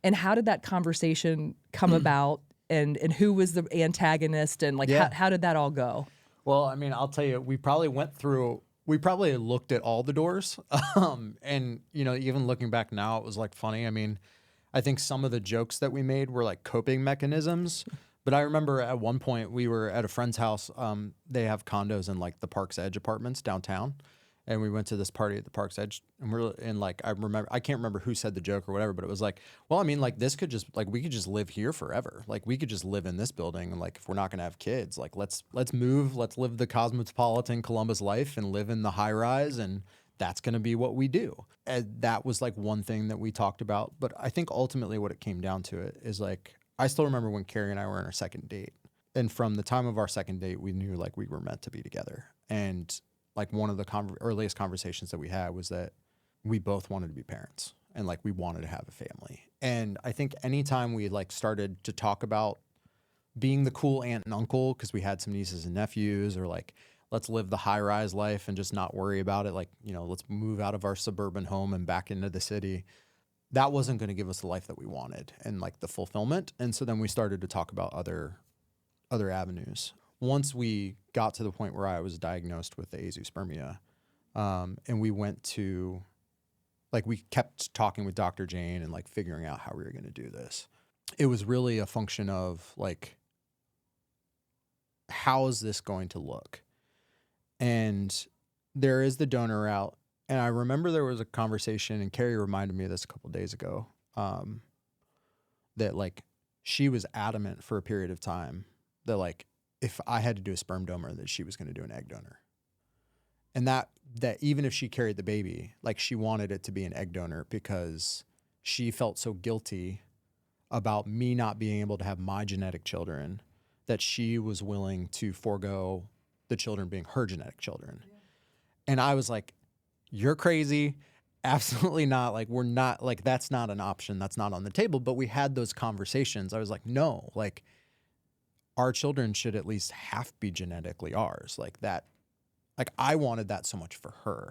And how did that conversation come about? And who was the antagonist? And like, how did that all go? Well, I mean, I'll tell you, we probably looked at all the doors. And, you know, even looking back now, it was like funny. I mean, I think some of the jokes that we made were like coping mechanisms. But I remember at one point we were at a friend's house. They have condos in like the Park's Edge apartments downtown. And we went to this party at the Park's Edge, and we're in like, I can't remember who said the joke or whatever, but it was like, well, I mean, like this could just, like, we could just live here forever. Like we could just live in this building. And like, if we're not going to have kids, like, let's move, let's live the cosmopolitan Columbus life and live in the high rise. And that's going to be what we do. And that was like one thing that we talked about. But I think ultimately what it came down to it is like, I still remember when Carrie and I were on our second date. And from the time of our second date, we knew like we were meant to be together. And like one of the earliest conversations that we had was that we both wanted to be parents and like we wanted to have a family. And I think anytime we like started to talk about being the cool aunt and uncle, because we had some nieces and nephews, or like, let's live the high rise life and just not worry about it. Like, you know, let's move out of our suburban home and back into the city. That wasn't going to give us the life that we wanted and like the fulfillment. And so then we started to talk about other avenues. Once we got to the point where I was diagnosed with the azoospermia, and we went to, like, we kept talking with Dr. Jane and like figuring out how we were going to do this. It was really a function of like, how is this going to look? And there is the donor route. And I remember there was a conversation, and Carrie reminded me of this a couple of days ago, that like she was adamant for a period of time that like, if I had to do a sperm donor, that she was going to do an egg donor. And that even if she carried the baby, like she wanted it to be an egg donor because she felt so guilty about me not being able to have my genetic children that she was willing to forego the children being her genetic children. Yeah. And I was like, you're crazy. Absolutely not. Like, we're not, like, that's not an option. That's not on the table. But we had those conversations. I was like, no, like, our children should at least half be genetically ours. Like that, like I wanted that so much for her.